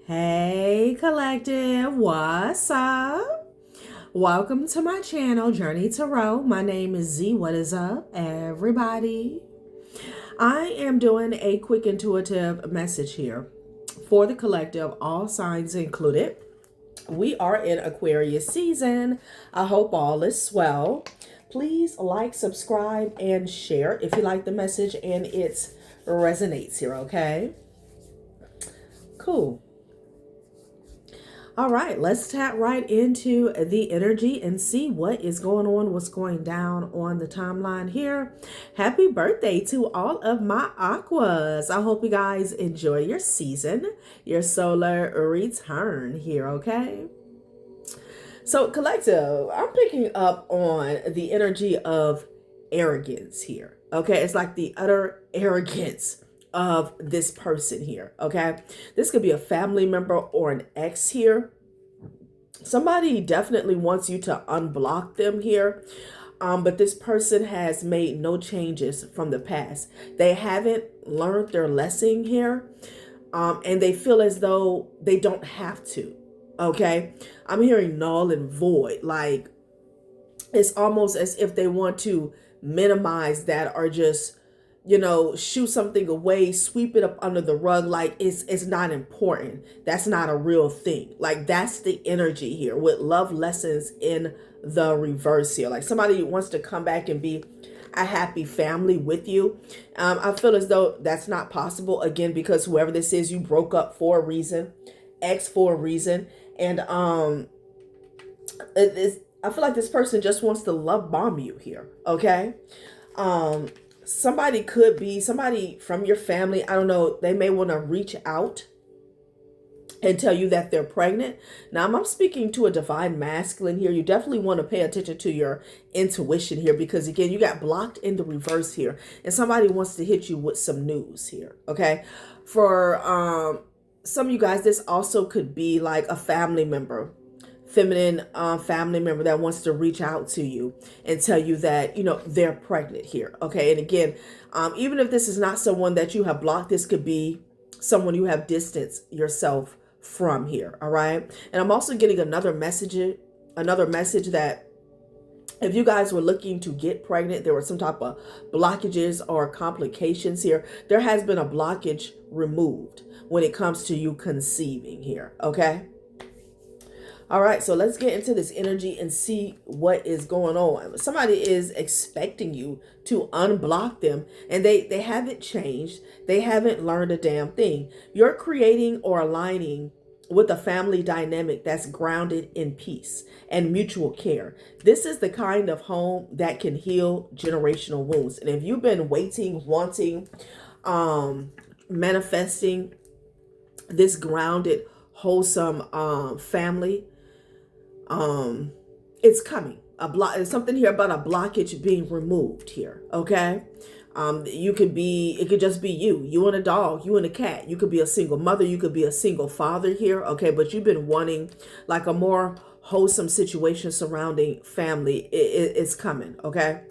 Hey collective, what's up? Welcome to my channel, Journey Tarot. My name is Z. What is up, everybody? I am doing a quick intuitive message here for the collective, all signs included. We are in Aquarius season. I hope all is well. Please like, subscribe, and share if you like the message and it resonates here, okay? Cool. All right, let's tap right into the energy and see what is going on, what's going down on the timeline here. Happy birthday to all of my aquas. I hope you guys enjoy your season, your solar return here, okay? So collective, I'm picking up on the energy of arrogance here, okay? It's like the utter arrogance of this person here, okay? This could be a family member or an ex here. Somebody definitely wants you to unblock them here, but this person has made no changes from the past. They haven't learned their lesson here, and they feel as though they don't have to, okay? I'm hearing null and void, like it's almost as if they want to minimize that or just shoo something away, sweep it up under the rug, like it's not important. That's not a real thing. Like that's the energy here with love lessons in the reverse here. Like somebody wants to come back and be a happy family with you. I feel as though that's not possible again, because whoever this is, you broke up for a reason, ex for a reason. And I feel like this person just wants to love bomb you here. Okay. Somebody could be somebody from your family. I don't know. They may want to reach out and tell you that they're pregnant. Now, I'm speaking to a divine masculine here. You definitely want to pay attention to your intuition here, because again, you got blocked in the reverse here, and somebody wants to hit you with some news here. Okay. For some of you guys, this also could be like a family member, feminine family member that wants to reach out to you and tell you that they're pregnant here. Okay. And again, even if this is not someone that you have blocked, this could be someone you have distanced yourself from here. All right. And I'm also getting another message that if you guys were looking to get pregnant, there were some type of blockages or complications here. There has been a blockage removed when it comes to you conceiving here. Okay. All right, so let's get into this energy and see what is going on. Somebody is expecting you to unblock them, and they haven't changed. They haven't learned a damn thing. You're creating or aligning with a family dynamic that's grounded in peace and mutual care. This is the kind of home that can heal generational wounds. And if you've been waiting, wanting, manifesting this grounded, wholesome family, it's coming. There's something here about a blockage being removed here. Okay. It could just be you and a dog, you and a cat. You could be a single mother. You could be a single father here. Okay. But you've been wanting like a more wholesome situation surrounding family. It's coming. Okay.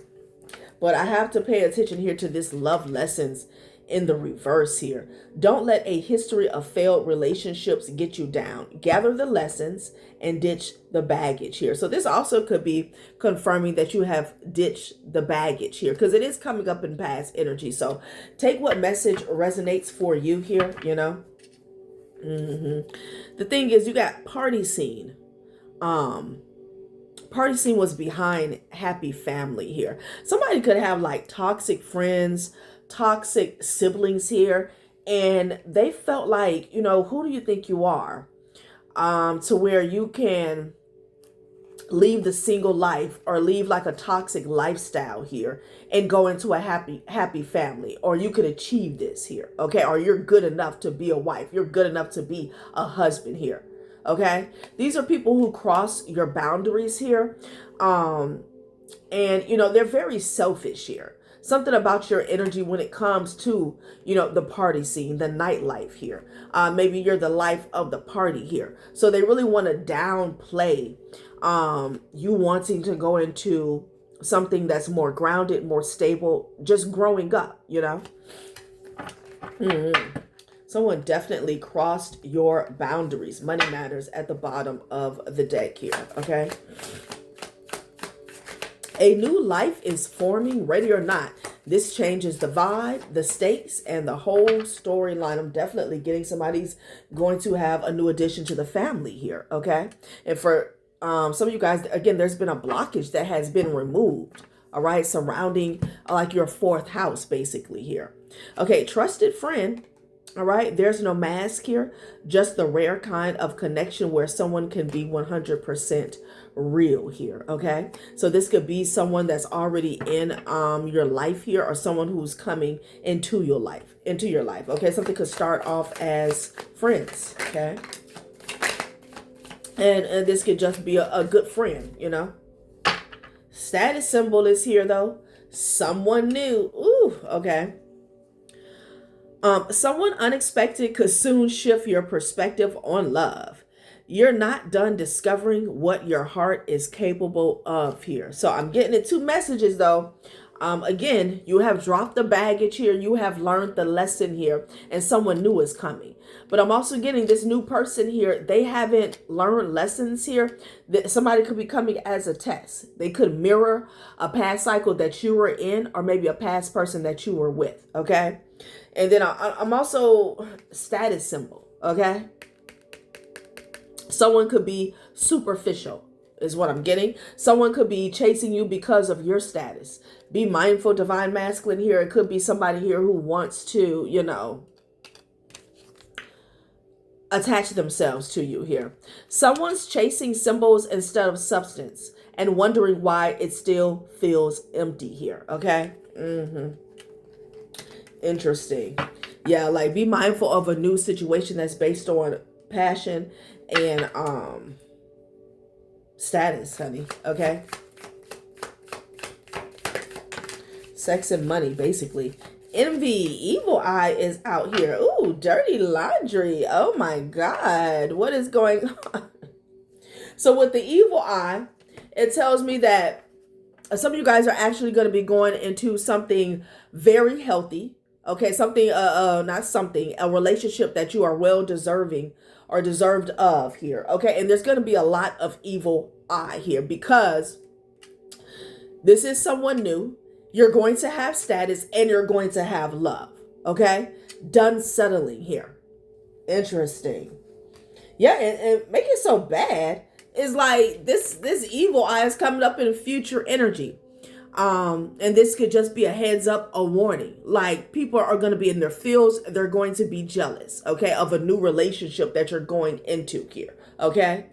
But I have to pay attention here to this love lessons in the reverse here. Don't let a history of failed relationships get you down. Gather the lessons and ditch the baggage here. So this also could be confirming that you have ditched the baggage here, because it is coming up in past energy. So take what message resonates for you here, The thing is, you got party scene. Party scene was behind happy family here. Somebody could have like toxic friends, toxic siblings here, and they felt like, who do you think you are, to where you can leave the single life or leave like a toxic lifestyle here and go into a happy family, or you could achieve this here. Okay. Or you're good enough to be a wife. You're good enough to be a husband here. Okay. These are people who cross your boundaries here. And they're very selfish here. Something about your energy when it comes to, the party scene, the nightlife here. Maybe you're the life of the party here. So they really want to downplay you wanting to go into something that's more grounded, more stable, just growing up, Someone definitely crossed your boundaries. Money matters at the bottom of the deck here, okay? A new life is forming, ready or not. This changes the vibe, the stakes, and the whole storyline. I'm definitely getting somebody's going to have a new addition to the family here, okay? And for some of you guys, again, there's been a blockage that has been removed, all right, surrounding like your fourth house, basically here. Okay, trusted friend. All right, there's no mask here, just the rare kind of connection where someone can be 100% real here, okay? So this could be someone that's already in your life here, or someone who's coming into your life, okay? Something could start off as friends, okay? And this could just be a good friend, you know? Status symbol is here, though. Someone new. Ooh, okay. Someone unexpected could soon shift your perspective on love. You're not done discovering what your heart is capable of here. So I'm getting it two messages, though. Again, you have dropped the baggage here. You have learned the lesson here, and someone new is coming. But I'm also getting this new person here. They haven't learned lessons here. That somebody could be coming as a test. They could mirror a past cycle that you were in, or maybe a past person that you were with, okay? And then I'm also status symbol, okay? Someone could be superficial is what I'm getting. Someone could be chasing you because of your status. Be mindful, divine masculine here. It could be somebody here who wants to, you know, attach themselves to you here. Someone's chasing symbols instead of substance and wondering why it still feels empty here, okay? Interesting. Yeah, like be mindful of a new situation that's based on passion and status, honey, okay? Sex and money, basically. Envy, evil eye is out here. Ooh, dirty laundry. Oh my God. What is going on? So with the evil eye, it tells me that some of you guys are actually going to be going into something very healthy. Okay, a relationship that you are well deserving or deserved of here. Okay, and there's going to be a lot of evil eye here because this is someone new. You're going to have status and you're going to have love. Okay, done settling here. Interesting. Yeah, and make it so bad is like this evil eye is coming up in future energy. And this could just be a heads up, a warning. Like people are going to be in their fields. They're going to be jealous, okay, of a new relationship that you're going into here, okay?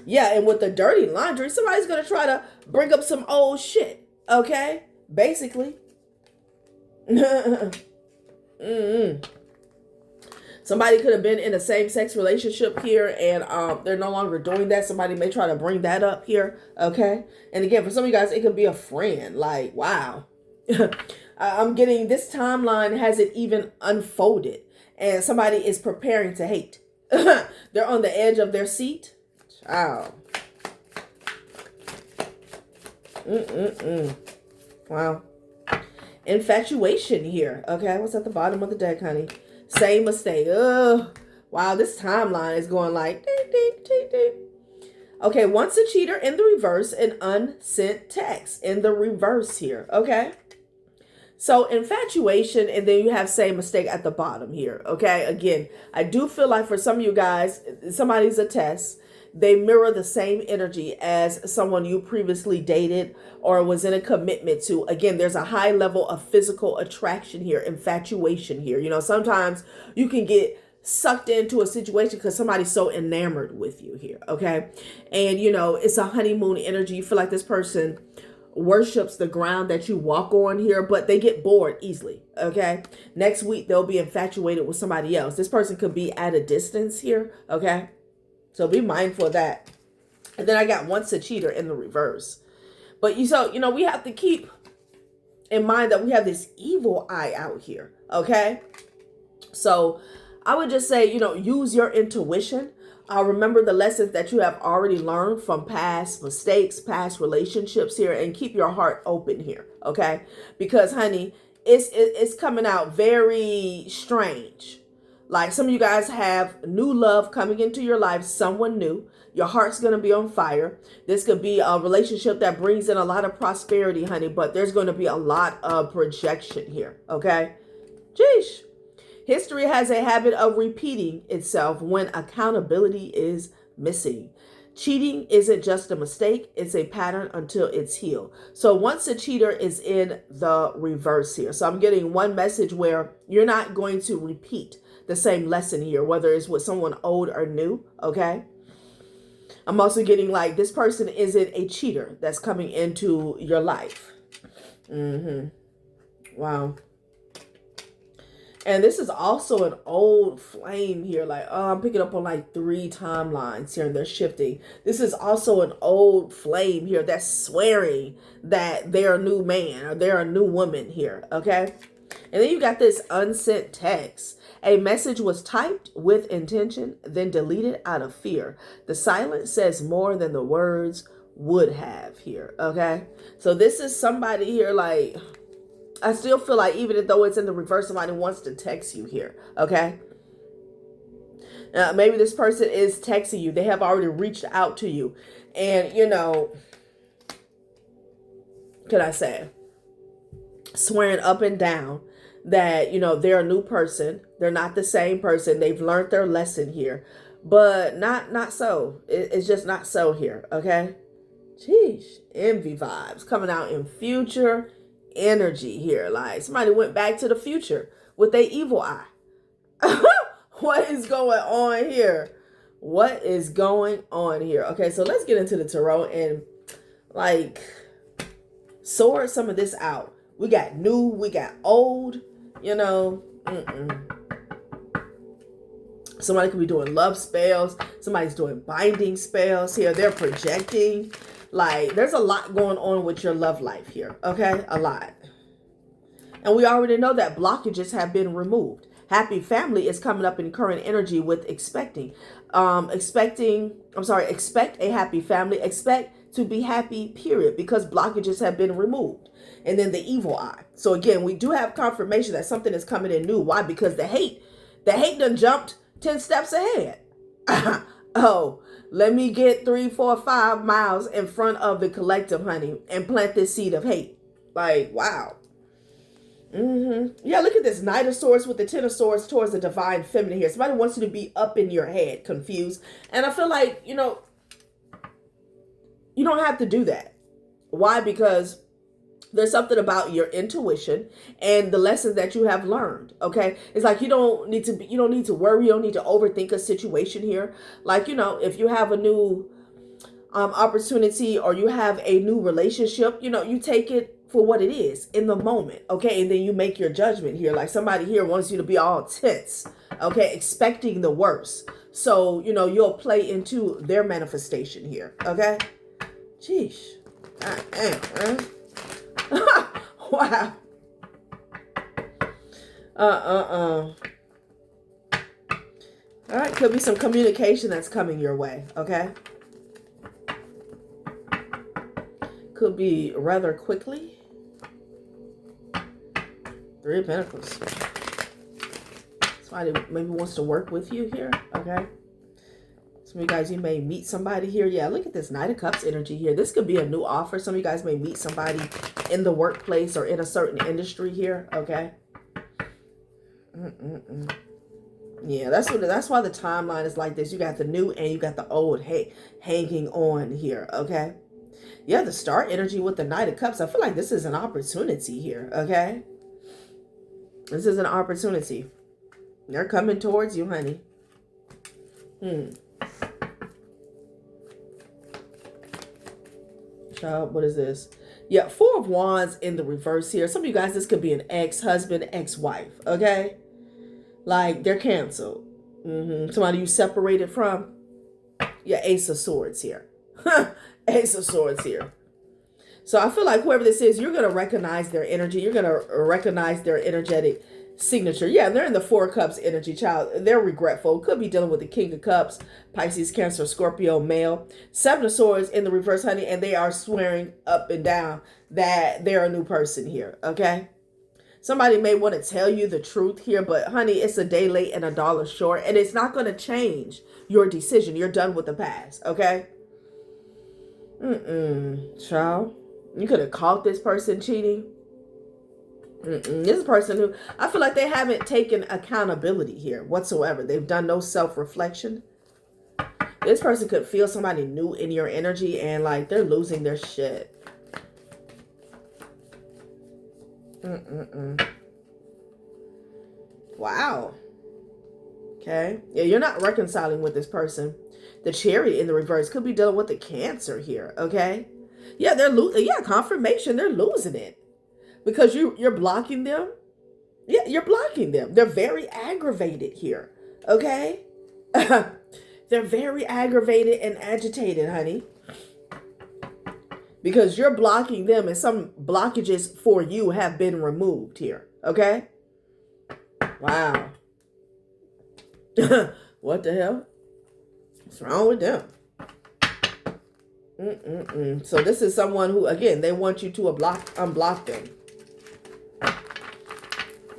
Yeah, and with the dirty laundry, somebody's going to try to bring up some old shit, okay? Basically. Somebody could have been in a same-sex relationship here and they're no longer doing that. Somebody may try to bring that up here, okay? And again, for some of you guys, it could be a friend. Like, wow. I'm getting this timeline hasn't even unfolded. And somebody is preparing to hate. They're on the edge of their seat. Wow. Wow. Infatuation here, okay? What's at the bottom of the deck, honey? Same mistake. Ugh. Wow, this timeline is going like ding, ding, ding, ding. Okay, once a cheater in the reverse, an unsent text in the reverse here. Okay. So infatuation, and then you have same mistake at the bottom here. Okay. Again, I do feel like for some of you guys, somebody's a test. They mirror the same energy as someone you previously dated or was in a commitment to. Again, there's a high level of physical attraction here, infatuation here. You know, sometimes you can get sucked into a situation because somebody's so enamored with you here, okay? And, you know, it's a honeymoon energy. You feel like this person worships the ground that you walk on here, but they get bored easily, okay? Next week, they'll be infatuated with somebody else. This person could be at a distance here, okay? So be mindful of that. And then I got once a cheater in the reverse. But we have to keep in mind that we have this evil eye out here. Okay. So I would just say, use your intuition. Remember the lessons that you have already learned from past mistakes, past relationships here, and keep your heart open here. Okay. Because honey, it's coming out very strange. Like some of you guys have new love coming into your life, someone new. Your heart's going to be on fire. This could be a relationship that brings in a lot of prosperity, honey, but there's going to be a lot of projection here, okay? Jeesh. History has a habit of repeating itself when accountability is missing. Cheating isn't just a mistake, it's a pattern until it's healed. So once a cheater is in the reverse here. So I'm getting one message where you're not going to repeat the same lesson here, whether it's with someone old or new, okay? I'm also getting like this person isn't a cheater that's coming into your life. Wow. And this is also an old flame here. Like, oh, I'm picking up on like 3 timelines here and they're shifting. This is also an old flame here that's swearing that they're a new man or they're a new woman here, okay? And then you got this unsent text. A message was typed with intention, then deleted out of fear. The silence says more than the words would have here, okay? So this is somebody here like... I still feel like even though it's in the reverse, somebody wants to text you here, okay? Maybe this person is texting you. They have already reached out to you. And, you know, could I say, swearing up and down that, you know, they're a new person. They're not the same person. They've learned their lesson here. But not so. It's just not so here, okay? Sheesh. Envy vibes coming out in future energy here. Like somebody went back to the future with their evil eye. What is going on here? What is going on here? Okay, so let's get into the tarot and like sort some of this out. We got new, we got old, you know. Somebody could be doing love spells. Somebody's doing binding spells here. They're projecting. Like, there's a lot going on with your love life here, okay? A lot. And we already know that blockages have been removed. Happy family is coming up in current energy with expect a happy family. Expect to be happy, period, because blockages have been removed. And then the evil eye. So again, we do have confirmation that something is coming in new. Why? Because the hate done jumped 10 steps ahead. Oh, let me get 3, 4, 5 miles in front of the collective, honey, and plant this seed of hate. Like, wow. Yeah, look at this Knight of Swords with the Ten of Swords towards the divine feminine here. Somebody wants you to be up in your head, confused. And I feel like, you know, you don't have to do that. Why? Because there's something about your intuition and the lessons that you have learned. Okay. It's like, you don't need to worry. You don't need to overthink a situation here. Like, you know, if you have a new opportunity or you have a new relationship, you know, you take it for what it is in the moment. Okay. And then you make your judgment here. Like somebody here wants you to be all tense. Okay. Expecting the worst. So, you know, you'll play into their manifestation here. Okay. Jeez. God damn, man. Wow. All right, could be some communication that's coming your way, okay? Could be rather quickly. 3 of Pentacles. Somebody maybe wants to work with you here, okay? Some of you guys, you may meet somebody here. Yeah, look at this Knight of Cups energy here. This could be a new offer. Some of you guys may meet somebody in the workplace or in a certain industry here, okay? Yeah, that's why the timeline is like this. You got the new and you got the old hanging on here, okay? Yeah, the Star energy with the Knight of Cups. I feel like this is an opportunity here, okay? This is an opportunity. They're coming towards you, honey. Child, what is this? Yeah, 4 of Wands in the reverse here. Some of you guys, this could be an ex-husband, ex-wife, okay? Like, they're canceled. Somebody you separated from. Yeah, Ace of Swords here. Ace of Swords here. So I feel like whoever this is, you're going to recognize their energy. You're going to recognize their energetic signature. Yeah, they're in the 4 of Cups energy, child. They're regretful. Could be dealing with the King of Cups, Pisces, Cancer, Scorpio, male. 7 of Swords in the reverse, honey, and they are swearing up and down that they're a new person here, okay? Somebody may want to tell you the truth here, but honey, it's a day late and a dollar short, and it's not going to change your decision. You're done with the past, okay? Child. You could have caught this person cheating. This person who, I feel like they haven't taken accountability here whatsoever. They've done no self-reflection. This person could feel somebody new in your energy and like they're losing their shit. Wow. Okay. Yeah, you're not reconciling with this person. The Chariot in the reverse could be dealing with the Cancer here. Okay. Yeah, they're losing. Yeah, confirmation. They're losing it because you're blocking them. Yeah, you're blocking them. They're very aggravated here. Okay. They're very aggravated and agitated, honey. Because you're blocking them and some blockages for you have been removed here. Okay? Wow. What the hell? What's wrong with them? So this is someone who, again, they want you to unblock them.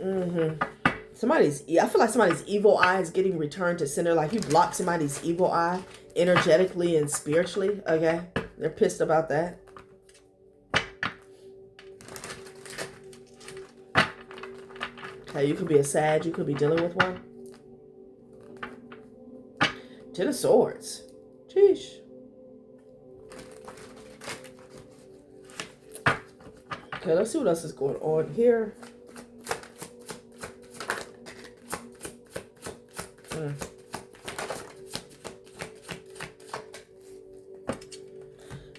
I feel like somebody's evil eye is getting returned to center. Like you block somebody's evil eye energetically and spiritually. Okay? They're pissed about that. Okay, you could be a Sag. You could be dealing with one. Ten of Swords. Sheesh. Okay, let's see what else is going on here.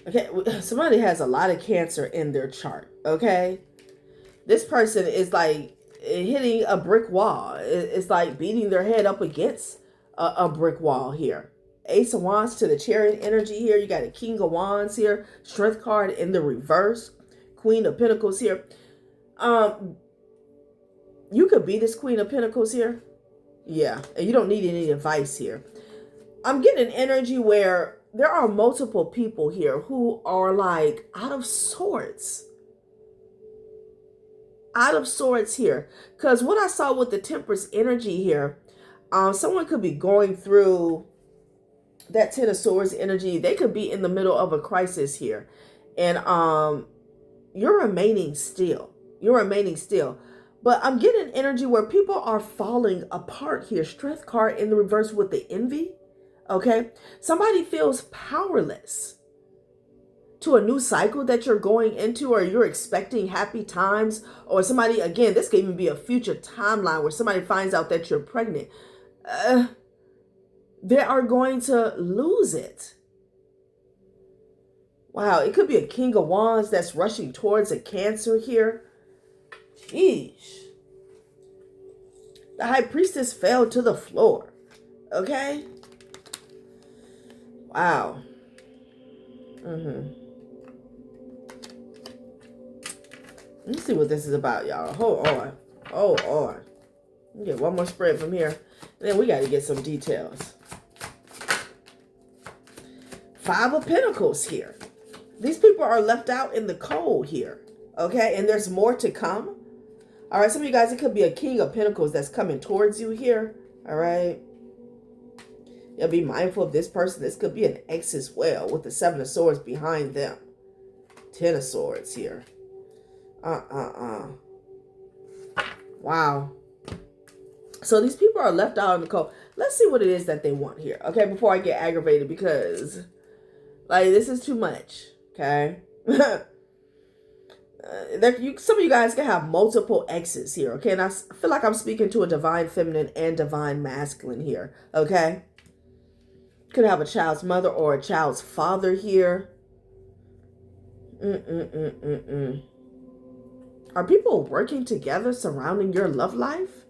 Okay, somebody has a lot of Cancer in their chart, okay? This person is like hitting a brick wall. It's like beating their head up against a brick wall here. Ace of Wands to the Chariot energy here. You got a King of Wands here. Strength card in the reverse. Queen of Pentacles here. You could be this Queen of Pentacles here. Yeah, and you don't need any advice here. I'm getting energy where there are multiple people here who are like out of sorts. Out of sorts here. Because what I saw with the Temperance energy here, someone could be going through that Ten of Swords energy. They could be in the middle of a crisis here. And you're remaining still. You're remaining still. But I'm getting energy where people are falling apart here. Strength card in the reverse with the envy. Okay. Somebody feels powerless to a new cycle that you're going into, or you're expecting happy times, or somebody, again, this could even be a future timeline where somebody finds out that you're pregnant. They are going to lose it. Wow. It could be a King of Wands that's rushing towards a Cancer here. Sheesh. The High Priestess fell to the floor. Okay. Wow. Let's see what this is about, y'all. Hold on. Hold on. Get one more spread from here. And then we got to get some details. Five of Pentacles here. These people are left out in the cold here. Okay. And there's more to come. All right. Some of you guys, it could be a King of Pentacles that's coming towards you here. All right. Yeah, be mindful of this person. This could be an ex as well with the Seven of Swords behind them. Ten of Swords here. Wow. So these people are left out in the cold. Let's see what it is that they want here. Okay, before I get aggravated, because like this is too much. Okay. Some of you guys can have multiple exes here. Okay, and I feel like I'm speaking to a divine feminine and divine masculine here. Okay. Could have a child's mother or a child's father here. Are people working together surrounding your love life?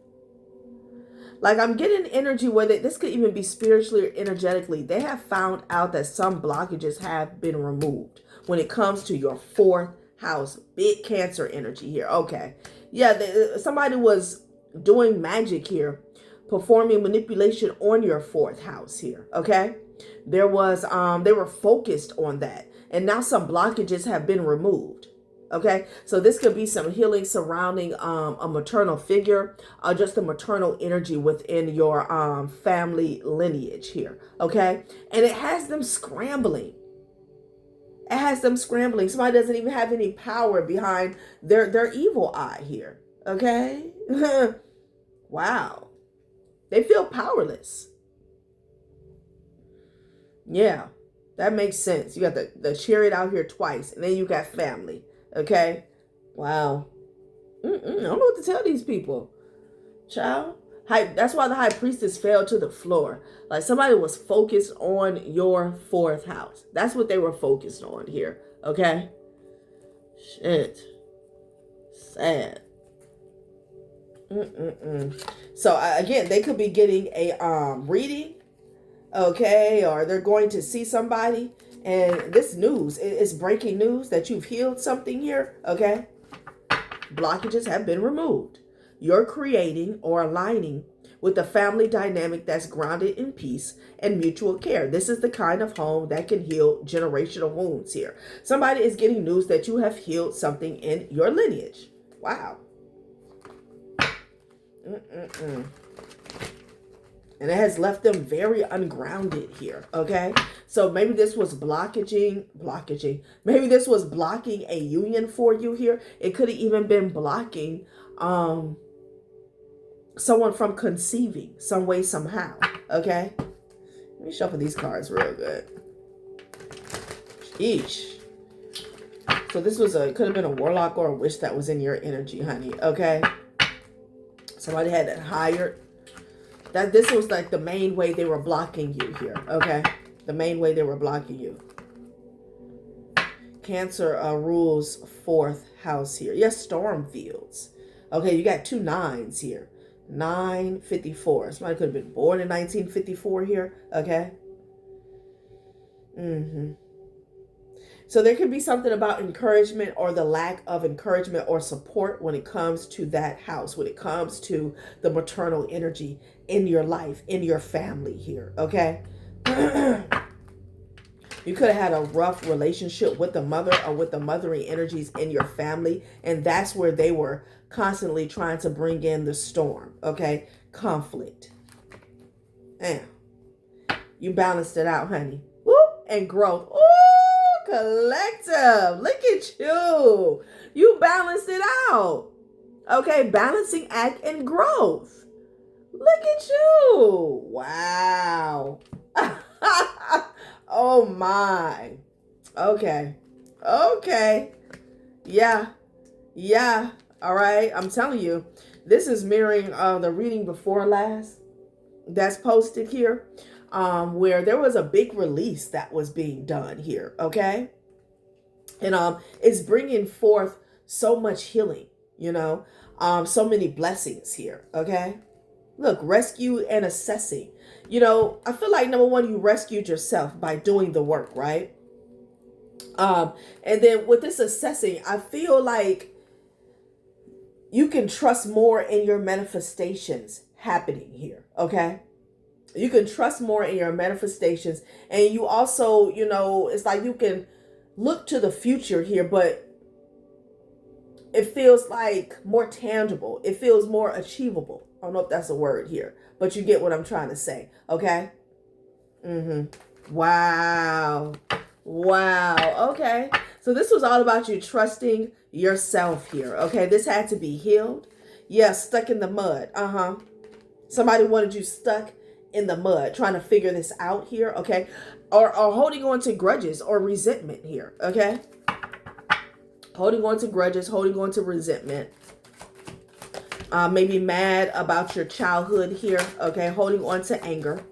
Like I'm getting energy where this could even be spiritually or energetically. They have found out that some blockages have been removed when it comes to your fourth house. Big Cancer energy here. Okay. Yeah, somebody was doing magic here, performing manipulation on your fourth house here. Okay. There was, they were focused on that. And now some blockages have been removed. Okay, so this could be some healing surrounding a maternal figure, just a maternal energy within your family lineage here. Okay, and it has them scrambling. It has them scrambling. Somebody doesn't even have any power behind their evil eye here. Okay, wow, they feel powerless. Yeah, that makes sense. You got the chariot out here twice, and then you got family. Okay, wow. I don't know what to tell these people, child. That's why the high priestess fell to the floor. Like somebody was focused on your fourth house. That's what they were focused on here. Okay. Shit. Sad. So again, they could be getting a reading, okay, or they're going to see somebody, and this news is breaking news that you've healed something here. Okay. Blockages have been removed. You're creating or aligning with a family dynamic that's grounded in peace and mutual care. This is the kind of home that can heal generational wounds here. Somebody is getting news that you have healed something in your lineage. Wow. And it has left them very ungrounded here, okay? So maybe this was blockaging. Maybe this was blocking a union for you here. It could have even been blocking someone from conceiving some way, somehow, okay? Let me shuffle these cards real good. Eesh. So this was could have been a warlock or a witch that was in your energy, honey, okay? Somebody had that hired. That this was like the main way they were blocking you here, okay? The main way they were blocking you. Cancer rules fourth house here. Yes, storm fields. Okay, you got 2 9s here. 954. Somebody could have been born in 1954 here, okay? So there could be something about encouragement or the lack of encouragement or support when it comes to that house, when it comes to the maternal energy in your life, in your family here, okay? You could have had a rough relationship with the mother or with the mothering energies in your family, and that's where they were constantly trying to bring in the storm, okay? Conflict. And you balanced it out, honey. Whoop, and growth. Ooh, collective. Look at you. You balanced it out. Okay, balancing act and growth. Look at you. Wow. Oh my. Okay. Yeah. All right. I'm telling you, this is mirroring the reading before last that's posted here, where there was a big release that was being done here. Okay. And it's bringing forth so much healing, so many blessings here. Okay. Look, rescue and assessing. I feel like number one, you rescued yourself by doing the work, right? And then with this assessing, I feel like you can trust more in your manifestations happening here, okay? You can trust more in your manifestations. And you also, it's like you can look to the future here, but it feels like more tangible. It feels more achievable. I don't know if that's a word here, but you get what I'm trying to say, okay? Wow. Okay. So this was all about you trusting yourself here, okay? This had to be healed. Yeah, stuck in the mud. Somebody wanted you stuck in the mud trying to figure this out here, okay? Or holding on to grudges or resentment here, okay? Holding on to grudges, holding on to resentment. Maybe mad about your childhood here, okay? Holding on to anger.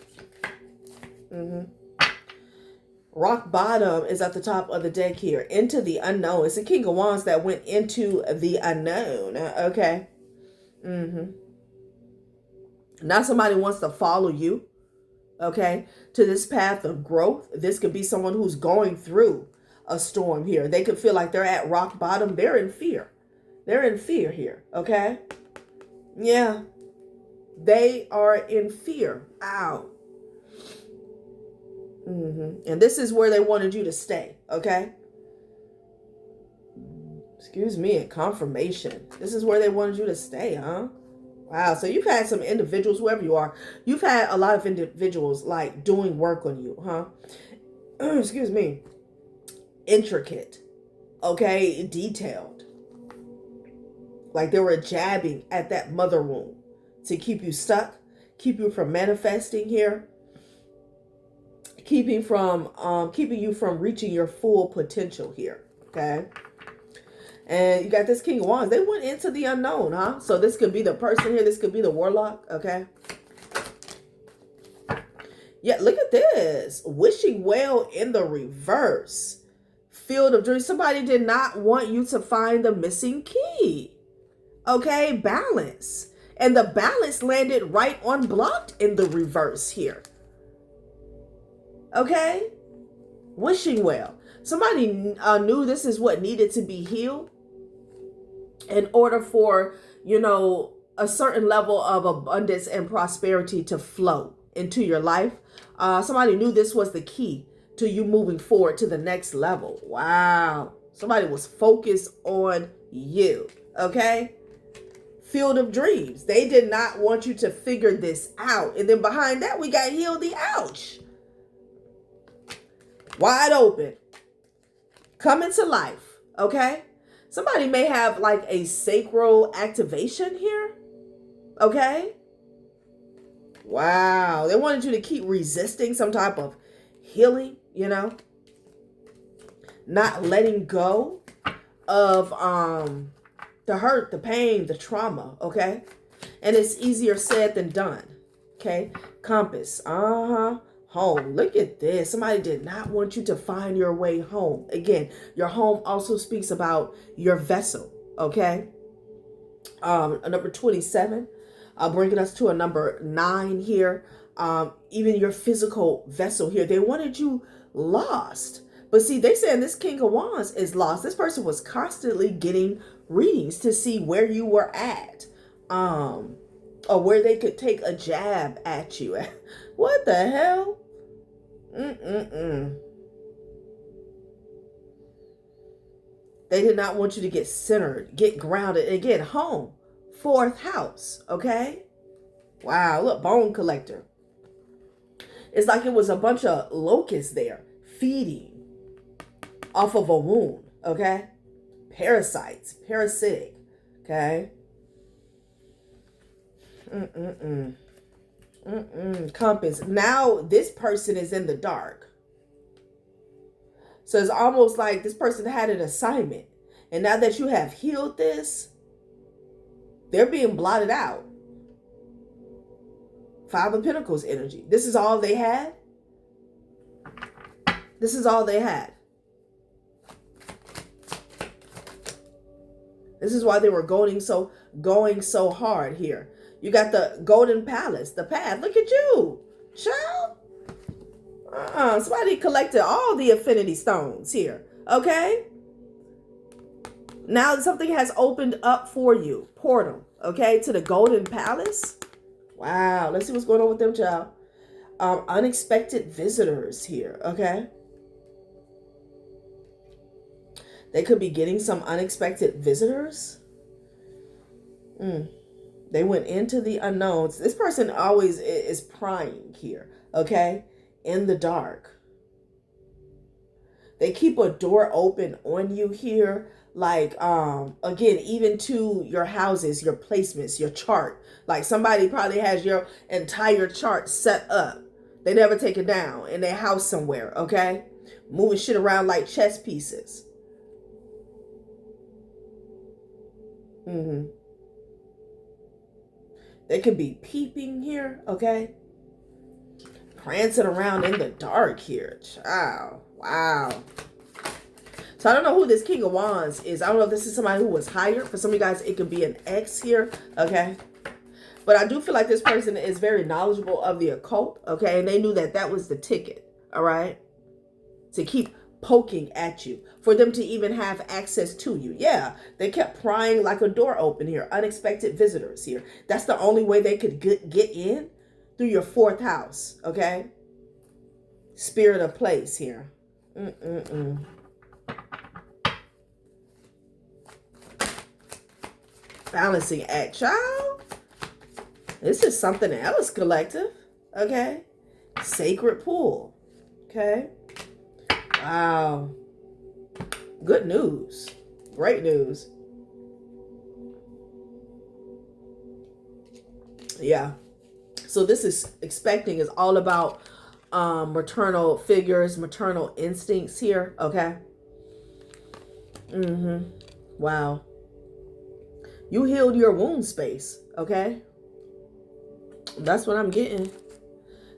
Rock bottom is at the top of the deck here. Into the unknown. It's the King of Wands that went into the unknown, okay? Now somebody wants to follow you, okay, to this path of growth. This could be someone who's going through a storm here. They could feel like they're at rock bottom. They're in fear. They're in fear here, okay? Yeah. They are in fear. Ow. And this is where they wanted you to stay, okay? Excuse me, and confirmation. This is where they wanted you to stay, huh? Wow, so you've had some individuals, whoever you are, you've had a lot of individuals like doing work on you, huh? Excuse me. Intricate, okay, detailed. Like they were jabbing at that mother wound to keep you stuck, keep you from manifesting here, keeping you from reaching your full potential here, okay? And you got this King of Wands. They went into the unknown, huh? So this could be the person here. This could be the warlock, okay? Yeah, look at this. Wishing well in the reverse. Field of Dreams. Somebody did not want you to find the missing key. Okay, balance. And the balance landed right on blocked in the reverse here. Okay? Wishing well. Somebody knew this is what needed to be healed in order for, you know, a certain level of abundance and prosperity to flow into your life. Somebody knew this was the key to you moving forward to the next level. Wow. Somebody was focused on you. Okay? Field of Dreams. They did not want you to figure this out. And then behind that, we got Heal the Ouch. Wide open. Coming to life. Okay? Somebody may have like a sacral activation here. Okay? Wow. They wanted you to keep resisting some type of healing, you know? Not letting go of the hurt, the pain, the trauma, okay? And it's easier said than done. Okay? Compass. Home. Look at this. Somebody did not want you to find your way home. Again, your home also speaks about your vessel. Okay. Number 27, bringing us to a number 9 here. Even your physical vessel here. They wanted you lost. But see, they saying this King of Wands is lost. This person was constantly getting readings to see where you were at. Or where they could take a jab at you. What the hell? They did not want you to get centered, get grounded, and get home. 4th house, okay? Wow, look, bone collector. It's like it was a bunch of locusts there feeding off of a wound, okay? Parasites, parasitic, okay? Compass. Now this person is in the dark. So it's almost like this person had an assignment. And now that you have healed this, they're being blotted out. 5 of Pentacles energy. This is all they had. This is all they had. This is why they were going so hard here. You got the Golden Palace, the path. Look at you, child. Somebody collected all the affinity stones here. Okay. Now something has opened up for you. Portal. Okay, to the Golden Palace. Wow. Let's see what's going on with them, child. Unexpected visitors here. Okay. They could be getting some unexpected visitors. They went into the unknowns. This person always is prying here, okay? In the dark. They keep a door open on you here. Like, again, even to your houses, your placements, your chart. Like somebody probably has your entire chart set up. They never take it down in their house somewhere, okay? Moving shit around like chess pieces. They could be peeping here, okay? Prancing around in the dark here, child. Wow. So I don't know who this King of Wands is. I don't know if this is somebody who was hired. For some of you guys, it could be an ex here, okay? But I do feel like this person is very knowledgeable of the occult, okay? And they knew that that was the ticket, all right? To keep poking at you, for them to even have access to you. Yeah, they kept prying like a door open here. Unexpected visitors here. That's the only way they could get in, through your 4th house, okay? Spirit of place here. Balancing act, child. This is something else, collective. Okay. Sacred pool. Okay. Wow. Good news. Great news. Yeah. So this is expecting is all about maternal figures, maternal instincts here. Okay. Wow. You healed your wound space. Okay. That's what I'm getting.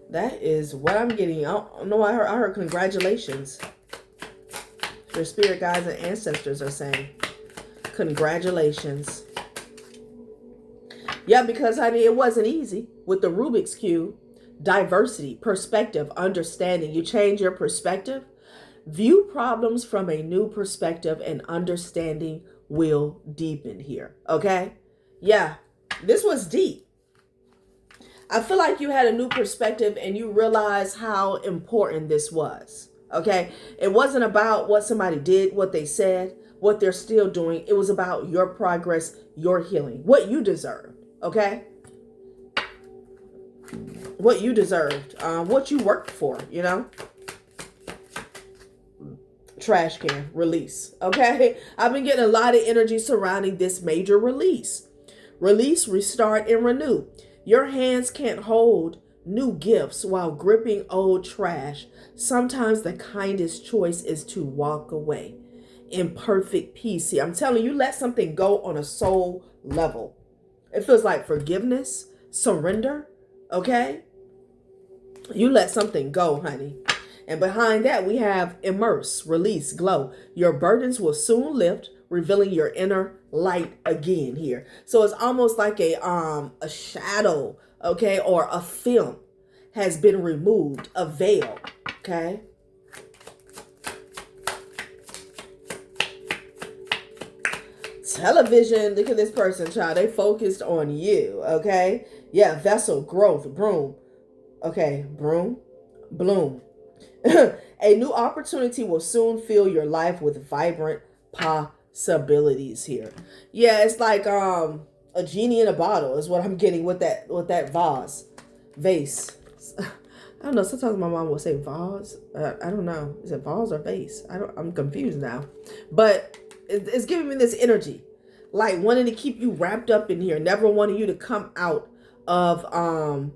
That is what I'm getting. I don't know. I heard congratulations. Your spirit guides and ancestors are saying congratulations. Yeah, because honey, it wasn't easy with the Rubik's Cube. Diversity, perspective, understanding. You change your perspective. View problems from a new perspective and understanding will deepen here. Okay? Yeah, this was deep. I feel like you had a new perspective and you realized how important this was. Okay? It wasn't about what somebody did, what they said, what they're still doing. It was about your progress, your healing, what you deserved. Okay? What you deserved, what you worked for, you know? Trash can, release. Okay? I've been getting a lot of energy surrounding this major release. Release, restart, and renew. Your hands can't hold new gifts while gripping old trash. Sometimes the kindest choice is to walk away in perfect peace. See, I'm telling you, let something go on a soul level. It feels like forgiveness, surrender, okay? You let something go, honey. And behind that, we have immerse, release, glow. Your burdens will soon lift, revealing your inner light again here. So it's almost like a shadow, okay, or a film has been removed, a veil, okay? Television, look at this person, child. They focused on you, okay? Yeah, vessel, growth, broom. Okay, broom, bloom. A new opportunity will soon fill your life with vibrant possibilities here. Yeah, it's like a genie in a bottle is what I'm getting with that vase. I don't know. Sometimes my mom will say vase. I don't know. Is it vase or vase? I'm confused now. But it's giving me this energy, like wanting to keep you wrapped up in here, never wanting you to come out of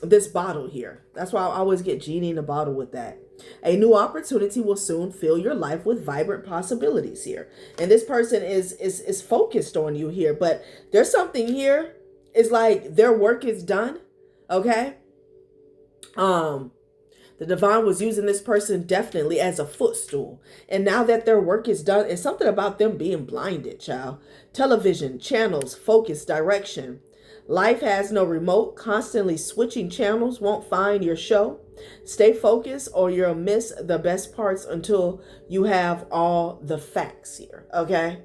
this bottle here. That's why I always get genie in a bottle with that. A new opportunity will soon fill your life with vibrant possibilities here. And this person is focused on you here, but there's something here. It's like their work is done. Okay. The divine was using this person definitely as a footstool. And now that their work is done, it's something about them being blinded, child. Television, channels, focus, direction. Life has no remote. Constantly switching channels won't find your show. Stay focused or you'll miss the best parts until you have all the facts here. Okay?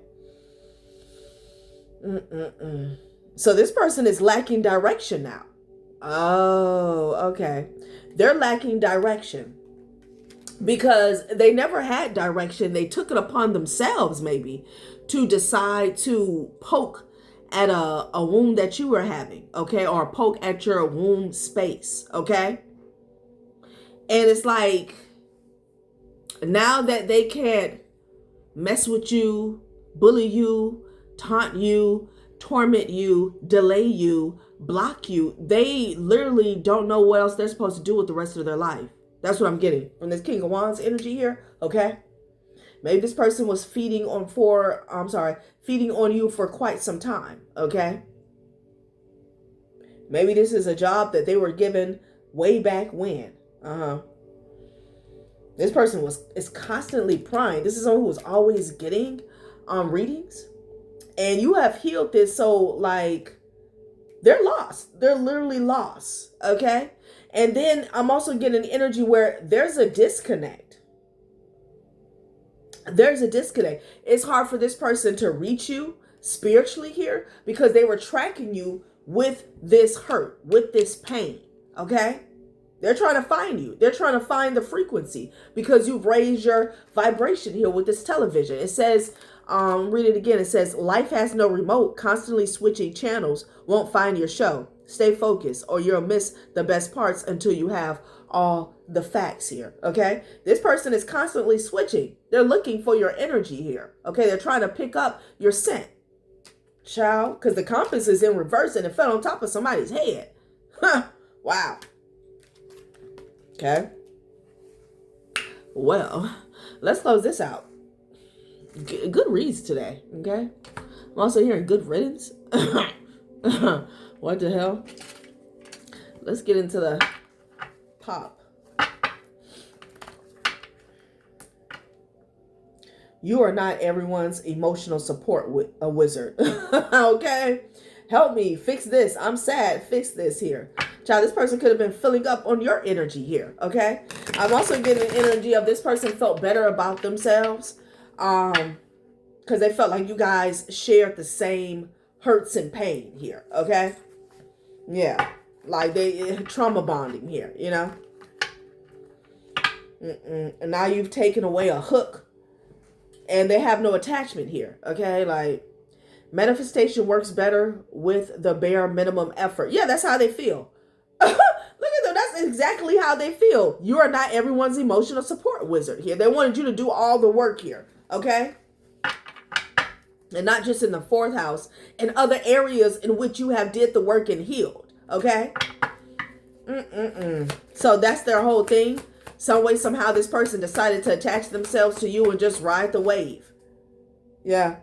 So this person is lacking direction now. Oh, okay. They're lacking direction because they never had direction. They took it upon themselves maybe to decide to poke at a wound that you were having, okay? Or poke at your womb space, okay? And it's like, now that they can't mess with you, bully you, taunt you, torment you, delay you, block you, they literally don't know what else they're supposed to do with the rest of their life. That's what I'm getting from this King of Wands energy here, okay? Maybe this person was feeding on you for quite some time, okay? Maybe this is a job that they were given way back when. This person is constantly prying. This is someone who was always getting readings. And you have healed this, so like they're lost. They're literally lost, okay? And then I'm also getting energy where there's a disconnect. There's a disconnect. It's hard for this person to reach you spiritually here because they were tracking you with this hurt, with this pain, okay? They're trying to find you. They're trying to find the frequency because you've raised your vibration here with this television. It says Read it again. It says, life has no remote. Constantly switching channels won't find your show. Stay focused or you'll miss the best parts until you have all the facts here. Okay. This person is constantly switching. They're looking for your energy here. Okay. They're trying to pick up your scent. Child. Because the compass is in reverse and it fell on top of somebody's head. Huh. Wow. Okay. Well, let's close this out. Good reads today, okay? I'm also hearing good riddance. What the hell? Let's get into the pop. You are not everyone's emotional support wizard, okay? Help me, fix this. I'm sad, fix this here. Child, this person could have been filling up on your energy here, okay? I'm also getting the energy of this person felt better about themselves. Because they felt like you guys shared the same hurts and pain here, okay? Yeah, like they trauma bonding here, you know? And now you've taken away a hook and they have no attachment here, okay? Like manifestation works better with the bare minimum effort. Yeah, that's how they feel. Look at them. That's exactly how they feel. You are not everyone's emotional support wizard here. They wanted you to do all the work here, okay? And not just in the fourth house, in other areas in which you have did the work and healed. Okay? So that's their whole thing. Some way, somehow, this person decided to attach themselves to you and just ride the wave. Yeah.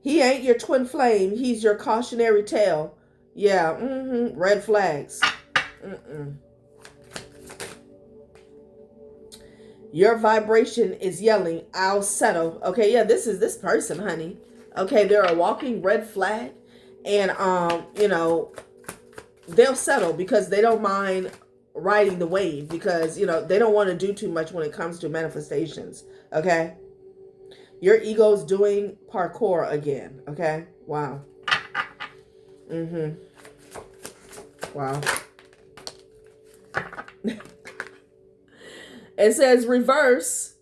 He ain't your twin flame. He's your cautionary tale. Yeah. Red flags. Your vibration is yelling, I'll settle. Okay, yeah, this is this person, honey. Okay, they're a walking red flag. And, you know, they'll settle because they don't mind riding the wave. Because, you know, they don't want to do too much when it comes to manifestations. Okay? Your ego's doing parkour again. Okay? Wow. Wow. It says reverse.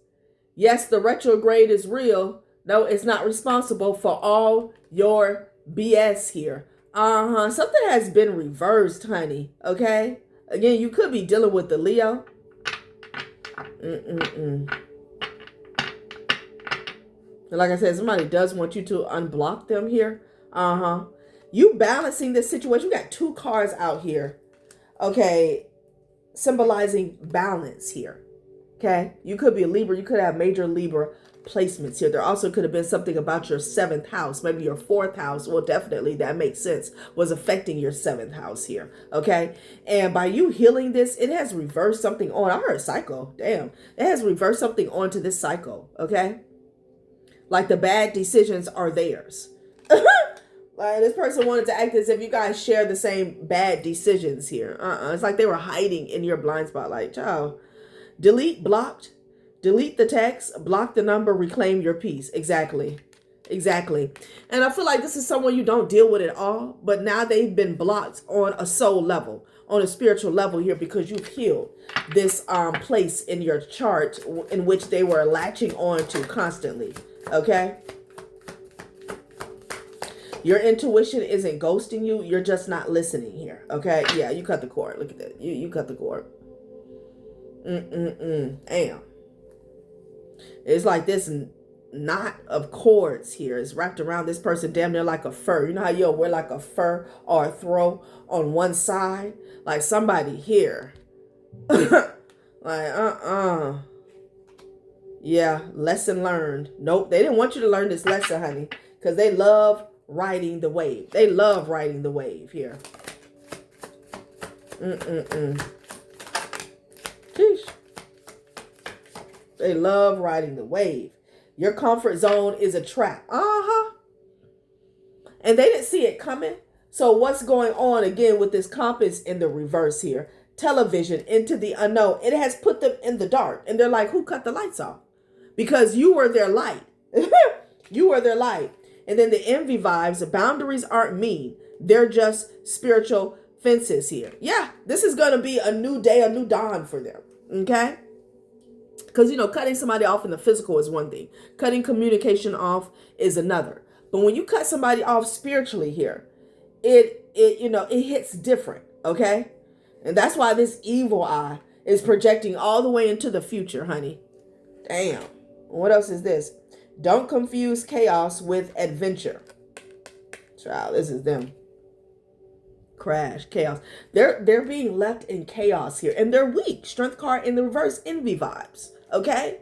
Yes, the retrograde is real. No, it's not responsible for all your BS here. Something has been reversed, honey. Okay? Again, you could be dealing with the Leo. Like I said, somebody does want you to unblock them here. You balancing this situation. You got two cards out here. Okay. Symbolizing balance here. Okay. You could be a Libra. You could have major Libra placements here. There also could have been something about your seventh house. Maybe your fourth house. Well, definitely that makes sense. Was affecting your seventh house here. Okay. And by you healing this, it has reversed something on. I heard cycle. Damn. It has reversed something onto this cycle. Okay. Like the bad decisions are theirs. Like this person wanted to act as if you guys share the same bad decisions here. It's like they were hiding in your blind spot. Like, child, delete, blocked, delete the text, block the number, reclaim your peace. Exactly. Exactly. And I feel like this is someone you don't deal with at all, but now they've been blocked on a soul level, on a spiritual level here because you've healed this place in your chart in which they were latching on to constantly. Okay? Your intuition isn't ghosting you. You're just not listening here. Okay? Yeah, you cut the cord. Look at that. You cut the cord. Damn. It's like this knot of cords here is wrapped around this person damn near like a fur. You know how you'll wear like a fur or a throw on one side? Like somebody here. Like, yeah, lesson learned. Nope, they didn't want you to learn this lesson, honey. Because they love riding the wave. They love riding the wave here. Sheesh. They love riding the wave. Your comfort zone is a trap. And they didn't see it coming. So what's going on again with this compass in the reverse here? Television into the unknown. It has put them in the dark. And they're like, who cut the lights off? Because you were their light. You were their light. And then the envy vibes, boundaries aren't mean. They're just spiritual fences here. Yeah, this is going to be a new day, a new dawn for them. Okay? Because, cutting somebody off in the physical is one thing. Cutting communication off is another. But when you cut somebody off spiritually here, it hits different, okay? And that's why this evil eye is projecting all the way into the future, honey. Damn. What else is this? Don't confuse chaos with adventure. Child, this is them. Crash, chaos. They're being left in chaos here. And they're weak. Strength card in the reverse, envy vibes. Okay?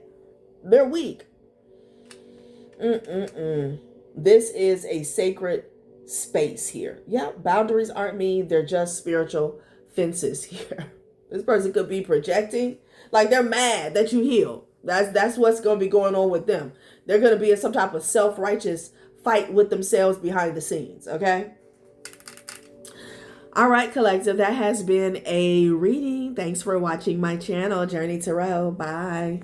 They're weak. This is a sacred space here. Yeah, boundaries aren't mean. They're just spiritual fences here. This person could be projecting. Like they're mad that you heal. That's what's going to be going on with them. They're going to be in some type of self-righteous fight with themselves behind the scenes. Okay? All right, collective. That has been a reading. Thanks for watching my channel, Journey Tarot. Bye.